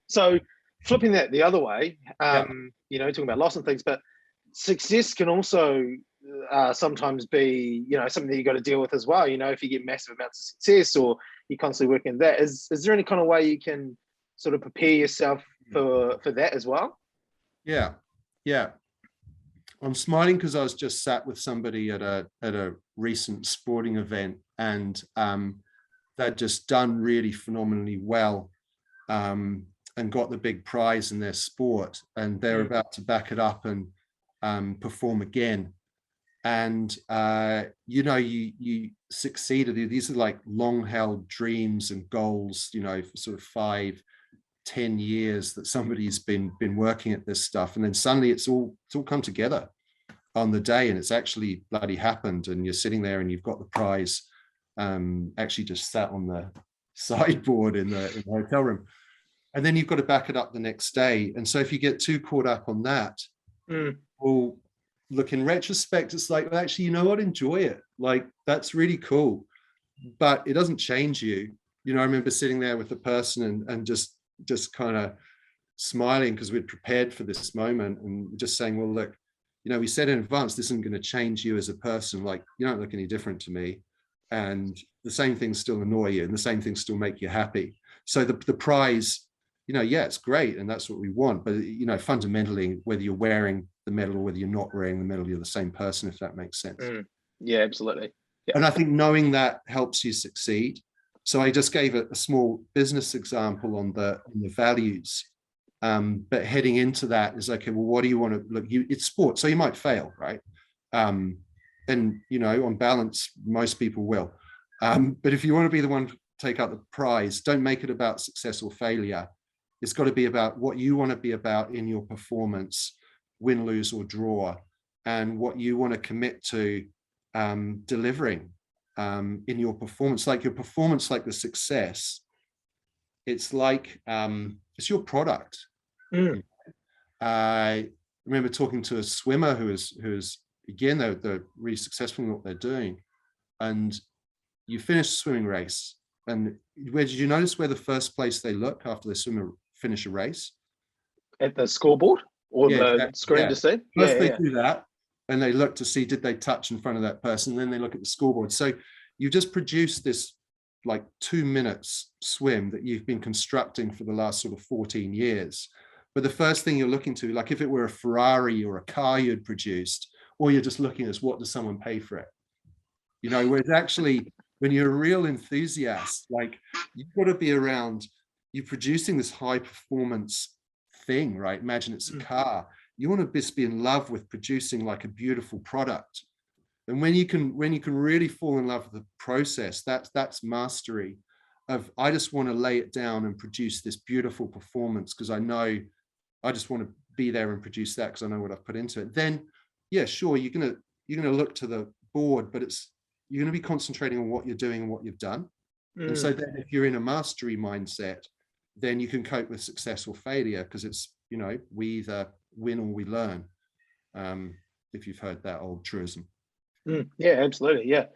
So flipping that the other way, Yeah. talking about loss and things, but success can also sometimes be, something that you got to deal with as well. If you get massive amounts of success or you're constantly working on that, is there any kind of way you can sort of prepare yourself for that as well? Yeah. Yeah. I'm smiling because I was just sat with somebody at a recent sporting event, and they'd just done really phenomenally well, and got the big prize in their sport, and they're about to back it up and perform again. And you succeeded. These are like long held dreams and goals, for sort of 5-10 years that somebody's been working at this stuff, and then suddenly it's all come together on the day, and it's actually bloody happened, and you're sitting there and you've got the prize actually just sat on the sideboard in the hotel room, and then you've got to back it up the next day. And so if you get too caught up on that, well, look, in retrospect, it's like, well, actually, you know what, enjoy it. Like, that's really cool, but it doesn't change you. I remember sitting there with the person and just kind of smiling because we'd prepared for this moment, and just saying, well, look, we said in advance, this isn't going to change you as a person. Like, you don't look any different to me, and the same things still annoy you, and the same things still make you happy. So the prize, yeah, it's great, and that's what we want. But fundamentally, whether you're wearing the medal or whether you're not wearing the medal, you're the same person, if that makes sense. Yeah, absolutely. Yeah. And I think knowing that helps you succeed. So I just gave a small business example on the values. But heading into that is, okay, well, what do you want to look? It's sport, so you might fail, right? And on balance, most people will. But if you want to be the one to take out the prize, don't make it about success or failure. It's got to be about what you want to be about in your performance, win, lose, or draw, and what you want to commit to delivering in your performance. Like your performance, like the success, it's like it's your product. I remember talking to a swimmer who is again, they're really successful in what they're doing, and you finish a swimming race, and where did you notice where the first place they look after they finish a race? At the scoreboard or the exactly. screen to see? First they do that, and they look to see, did they touch in front of that person? And then they look at the scoreboard. So you just produced this like 2 minutes swim that you've been constructing for the last sort of 14 years. But the first thing you're looking to, like if it were a Ferrari or a car you'd produced, or you're just looking at what does someone pay for it? Whereas actually, when you're a real enthusiast, like you've got to be around, you're producing this high performance thing, right? Imagine it's a car. You want to just be in love with producing like a beautiful product. And when you can really fall in love with the process, that's mastery of, I just want to lay it down and produce this beautiful performance because I know I just want to be there and produce that because I know what I've put into it. Then, yeah, sure, you're gonna look to the board, but you're going to be concentrating on what you're doing and what you've done. And so then if you're in a mastery mindset, then you can cope with success or failure because it's, we either win or we learn. If you've heard that old truism. Yeah, absolutely. Yeah.